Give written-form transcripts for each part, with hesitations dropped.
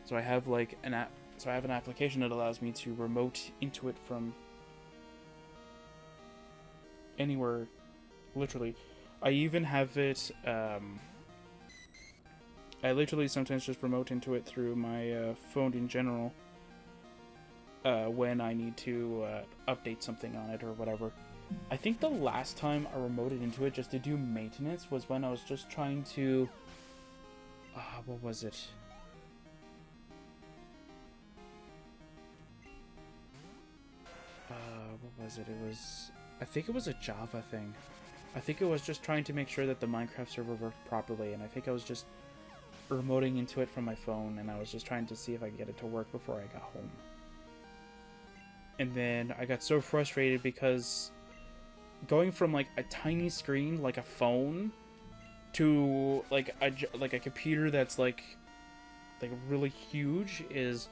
So I have like an app. So I have an application that allows me to remote into it from anywhere, literally. I even have it. I literally sometimes just remote into it through my phone in general when I need to update something on it or whatever. I think the last time I remoted into it just to do maintenance was when I was just trying to. What was it? What was it? It was. I think it was a Java thing. I think it was just trying to make sure that the Minecraft server worked properly, and I think I was just remoting into it from my phone, and I was just trying to see if I could get it to work before I got home. And then I got so frustrated because going from like a tiny screen like a phone to like a computer that's like really huge is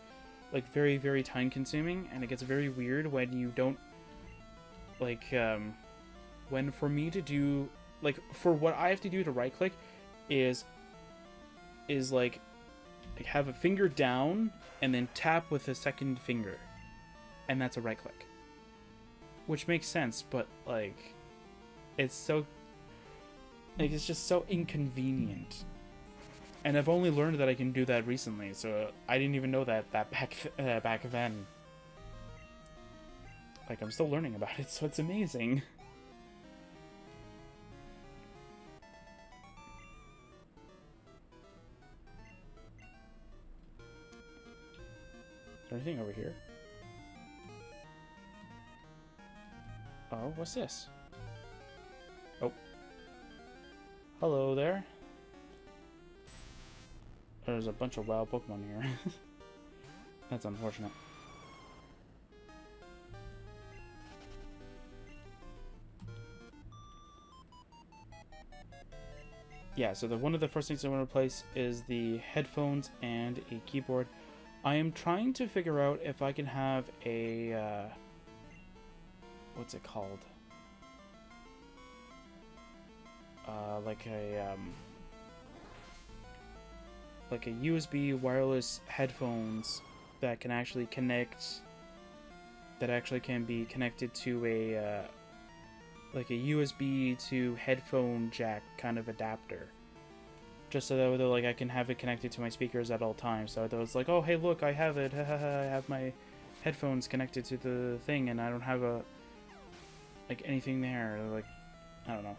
like very, very time consuming, and it gets very weird when you don't like when for me to do like for what I have to do to right click is like have a finger down and then tap with a second finger, and that's a right click, which makes sense, but like it's so like it's just so inconvenient. And I've only learned that I can do that recently, so I didn't even know that back then. Like, I'm still learning about it, so it's amazing. Is there anything over here? Oh, what's this? Oh. Hello there. There's a bunch of wild Pokemon here. That's unfortunate. Yeah, so one of the first things I want to replace is the headphones and a keyboard. I am trying to figure out if I can have a what's it called? Like a USB wireless headphones that can actually connect, that actually can be connected to a like a USB to headphone jack kind of adapter, just so that like I can have it connected to my speakers at all times. So that it's like, oh hey look, I have it, I have my headphones connected to the thing, and I don't have a like anything there. Like, I don't know.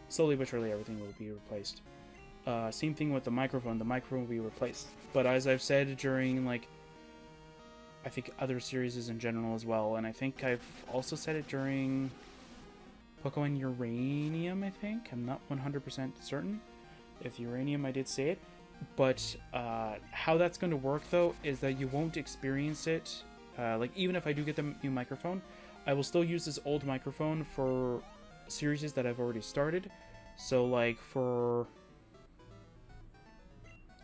Slowly but surely, everything will be replaced. Same thing with the microphone. The microphone will be replaced. But as I've said during, like, I think other series in general as well, and I think I've also said it during Pokemon Uranium, I think. I'm not 100% certain. If Uranium, I did say it. But how that's going to work, though, is that you won't experience it. Like, even if I do get the new microphone, I will still use this old microphone for series that I've already started. So like for,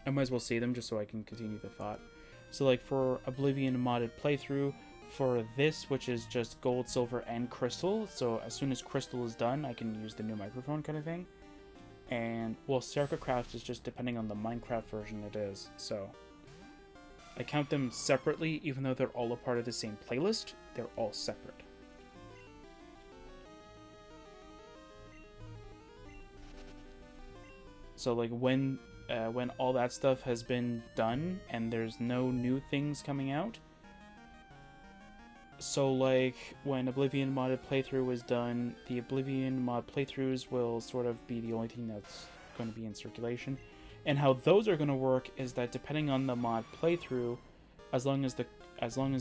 I might as well say them just so I can continue the thought. So like for Oblivion modded playthrough, for this, which is just gold, silver, and crystal, so as soon as crystal is done I can use the new microphone kind of thing. And well, StarCraft is just depending on the Minecraft version it is, so I count them separately. Even though they're all a part of the same playlist, they're all separate. So like when all that stuff has been done and there's no new things coming out, so like when Oblivion modded playthrough is done, the Oblivion mod playthroughs will sort of be the only thing that's going to be in circulation. And how those are going to work is that depending on the mod playthrough, as long as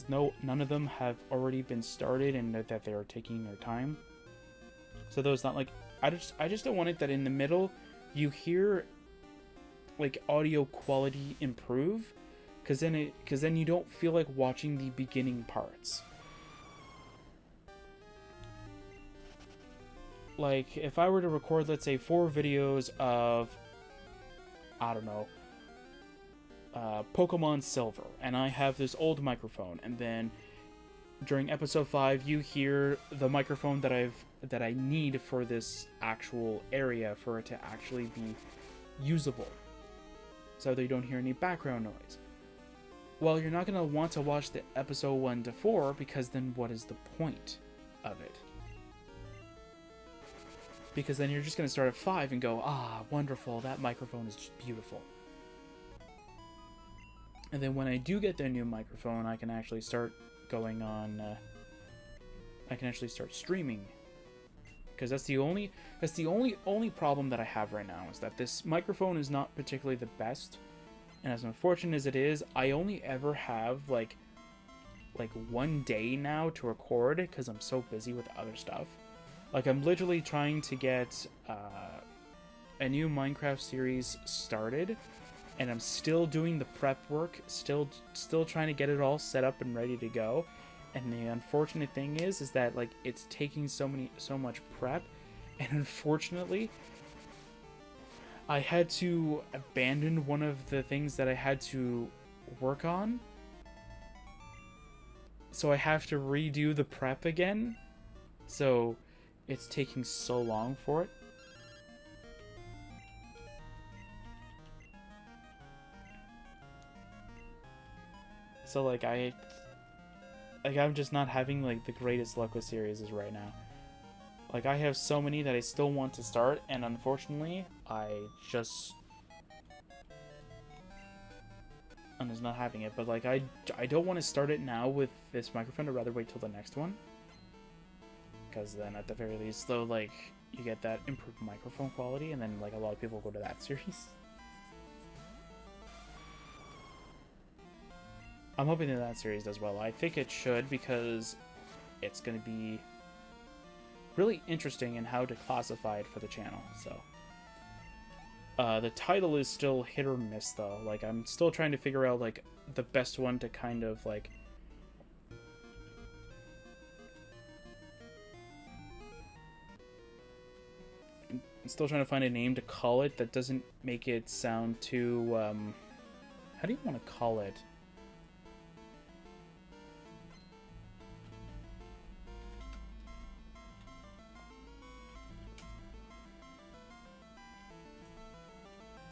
none of them have already been started and that they are taking their time. So those not like I just don't want it that in the middle you hear like audio quality improve, because then you don't feel like watching the beginning parts. Like if I were to record, let's say 4 videos of, I don't know, Pokemon Silver, and I have this old microphone, and then during episode 5 you hear the microphone that I need for this actual area for it to actually be usable, so that you don't hear any background noise. Well, you're not going to want to watch the episode 1 to 4, because then what is the point of it? Because then you're just going to start at 5 and go, ah, wonderful, that microphone is just beautiful. And then when I do get the new microphone, I can actually start going on, I can actually start streaming. Because that's the only problem that I have right now, is that this microphone is not particularly the best. And as unfortunate as it is, I only ever have like 1 day now to record, because I'm so busy with other stuff. Like, I'm literally trying to get a new Minecraft series started, and I'm still doing the prep work, still trying to get it all set up and ready to go. And the unfortunate thing is that like it's taking so much prep, and unfortunately I had to abandon one of the things that I had to work on. So I have to redo the prep again. So it's taking so long for it. So like I'm just not having like the greatest luck with series right now. Like, I have so many that I still want to start, and unfortunately, I'm just not having it. But like, I don't want to start it now with this microphone. I'd rather wait till the next one, because then at the very least, though, like, you get that improved microphone quality, and then like a lot of people go to that series. I'm hoping that series does well. I think it should, because it's going to be really interesting in how to classify it for the channel. So the title is still hit or miss, though. Like, I'm still trying to figure out like the best one to kind of like I'm still trying to find a name to call it that doesn't make it sound too how do you want to call it?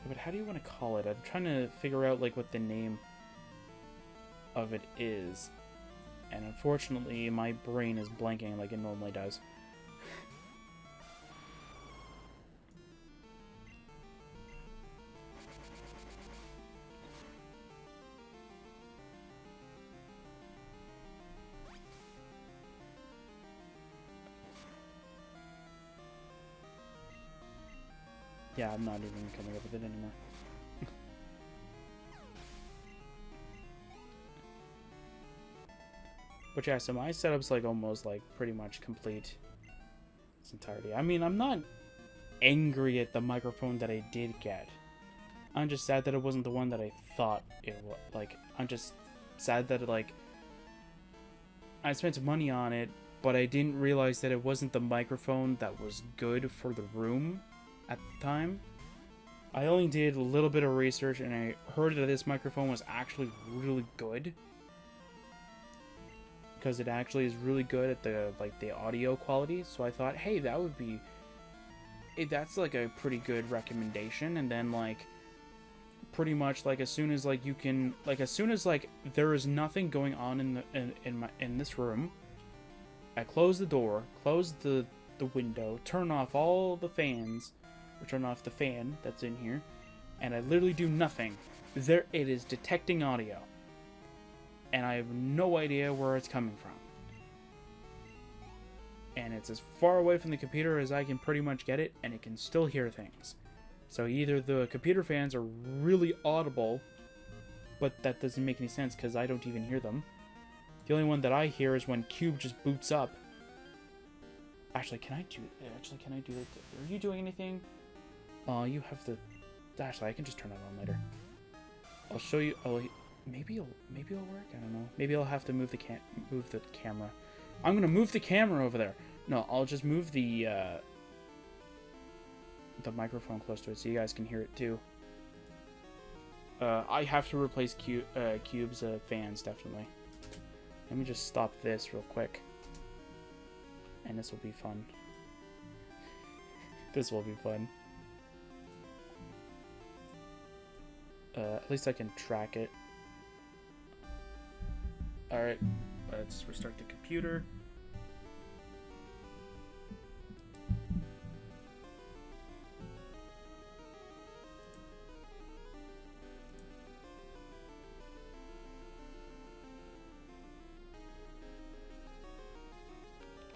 But how do you want to call it? I'm trying to figure out like what the name of it is, and unfortunately my brain is blanking like it normally does. Yeah, I'm not even coming up with it anymore. But yeah, so my setup's like almost like pretty much complete its entirety. I mean, I'm not angry at the microphone that I did get. I'm just sad that it wasn't the one that I thought it was. Like, I'm just sad that like I spent money on it, but I didn't realize that it wasn't the microphone that was good for the room at the time. I only did a little bit of research, and I heard that this microphone was actually really good, because it actually is really good at the audio quality. So I thought, hey, that would be that's like a pretty good recommendation. And then like pretty much like as soon as like you can like as soon as like there is nothing going on in this room, I close the door, close the window, turn off all the fans, or turn off the fan that's in here, and I literally do nothing. There it is, detecting audio, and I have no idea where it's coming from. And it's as far away from the computer as I can pretty much get it, and it can still hear things. So either the computer fans are really audible, but that doesn't make any sense because I don't even hear them. The only one that I hear is when Cube just boots up. Actually, can I do that? Are you doing anything? You have to. Actually, I can just turn it on later. I'll show you. Maybe it'll work. I don't know. Maybe I'll have to move the camera. I'm gonna move the camera over there. No, I'll just move the microphone close to it so you guys can hear it too. I have to replace Cube's fans, definitely. Let me just stop this real quick, and this will be fun. This will be fun. At least I can track it. Alright, let's restart the computer.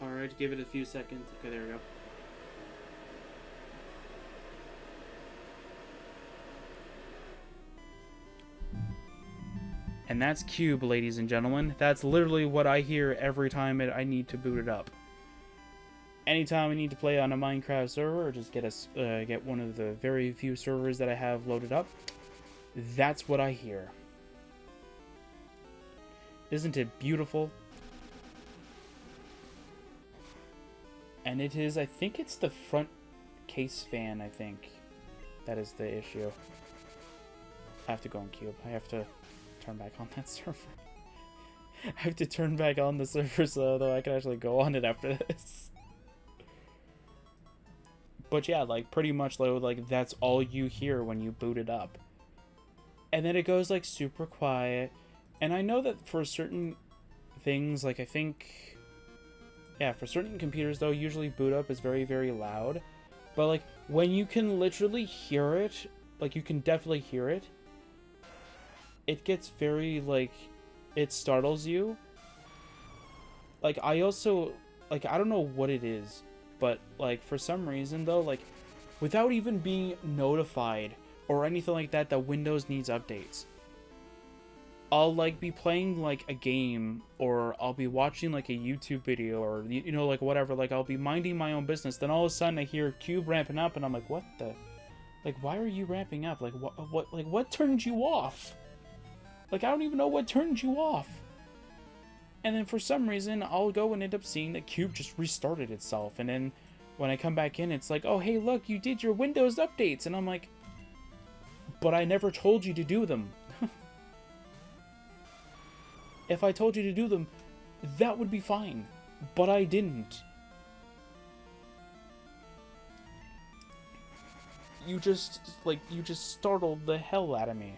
Alright, give it a few seconds. Okay, there we go. And that's Cube, ladies and gentlemen. That's literally what I hear every time I need to boot it up. Anytime I need to play on a Minecraft server, or just get one of the very few servers that I have loaded up, that's what I hear. Isn't it beautiful? And it is, I think it's the front case fan, I think. That is the issue. I have to go on Cube. I have to turn back on that server. I have to turn back on the server so that I can actually go on it after this. But yeah, like pretty much like that's all you hear when you boot it up. And then it goes like super quiet. And I know that for certain things, like I think, yeah, for certain computers though, usually boot up is very, very loud. But like when you can literally hear it, like you can definitely hear it, it gets very, like, it startles you. Like, I also, like, I don't know what it is, but, like, for some reason, though, like, without even being notified or anything like that, that Windows needs updates, I'll, like, be playing, like, a game, or I'll be watching, like, a YouTube video, or, you know, like, whatever, like, I'll be minding my own business, then all of a sudden I hear Cube ramping up, and I'm like, what the, like, why are you ramping up? Like, what turned you off? Like, I don't even know what turned you off. And then for some reason, I'll go and end up seeing that Cube just restarted itself. And then when I come back in, it's like, oh, hey, look, you did your Windows updates. And I'm like, but I never told you to do them. If I told you to do them, that would be fine. But I didn't. You just startled the hell out of me.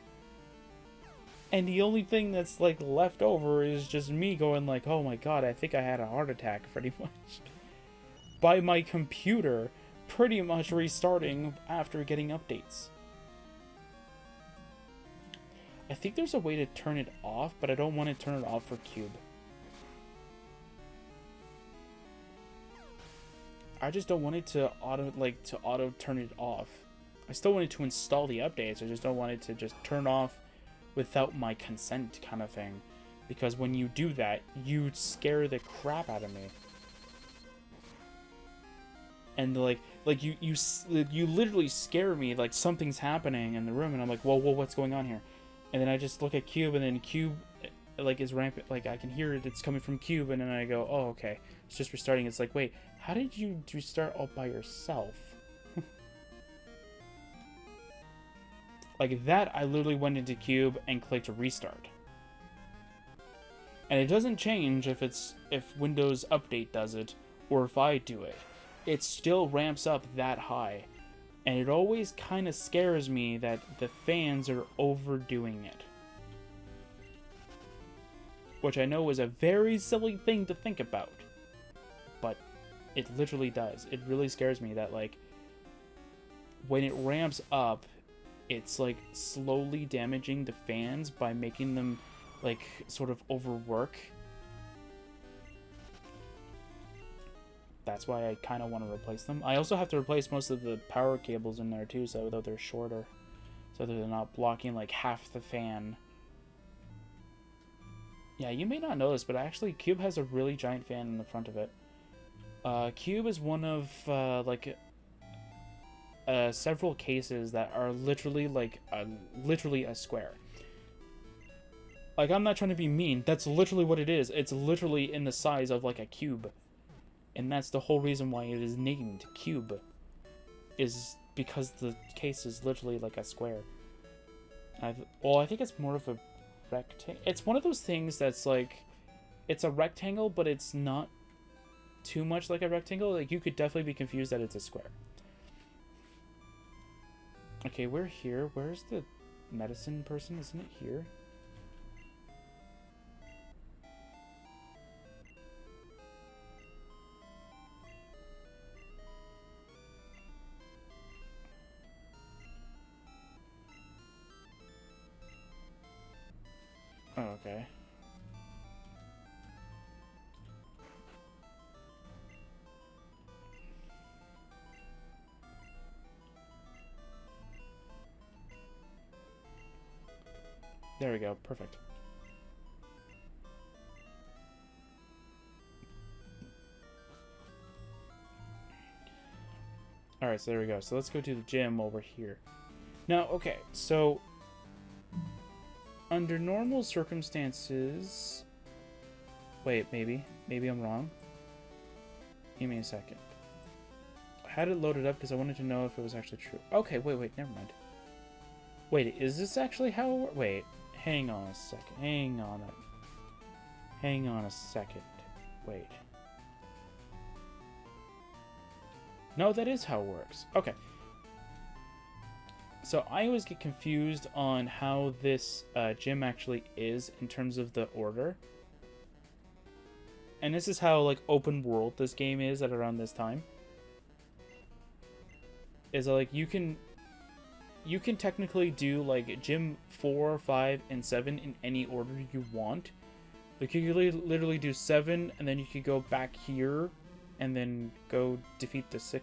And the only thing that's, like, left over is just me going like, oh my god, I think I had a heart attack, pretty much. By my computer pretty much restarting after getting updates. I think there's a way to turn it off, but I don't want to turn it off for Cube. I just don't want it to auto turn it off. I still want it to install the updates, I just don't want it to just turn off without my consent, kind of thing, because when you do that, you scare the crap out of me. And like you literally scare me, like something's happening in the room, and I'm like, whoa, what's going on here? And then I just look at Cube, and then Cube, like, is rampant, like I can hear it, it's coming from Cube, and then I go, oh, okay, it's just restarting. It's like, wait, how did you restart all by yourself? Like that, I literally went into Cube and clicked restart. And it doesn't change if Windows Update does it, or if I do it. It still ramps up that high. And it always kind of scares me that the fans are overdoing it. Which I know is a very silly thing to think about. But it literally does. It really scares me that, like, when it ramps up, it's like slowly damaging the fans by making them like sort of overwork. That's why I kind of want to replace them. I also have to replace most of the power cables in there too, so though they're shorter, so they're not blocking like half the fan. Yeah, you may not know this, but actually Cube has a really giant fan in the front of it. Cube is one of several cases that are literally like literally a square. Like, I'm not trying to be mean, that's literally what it is. It's literally in the size of like a cube, and that's the whole reason why it is named Cube, is because the case is literally like a square. I think it's more of a rectangle. It's one of those things that's like, it's a rectangle, but it's not too much like a rectangle. Like, you could definitely be confused that it's a square. Okay, we're here. Where's the medicine person, isn't it here? Oh, okay. There we go. Perfect. Alright, so there we go. So let's go to the gym while we're here. Now, okay, so under normal circumstances... Wait, maybe. Maybe I'm wrong. Give me a second. I had it loaded up because I wanted to know if it was actually true. Okay, wait, never mind. Wait, is this actually how... Wait, hang on a second. Hang on a second. Wait. No, that is how it works. Okay. So I always get confused on how this gym actually is in terms of the order. And this is how, like, open world this game is at around this time. Is like you can technically do like gym 4, 5, and 7 in any order you want. Like you could literally do 7 and then you could go back here and then go defeat the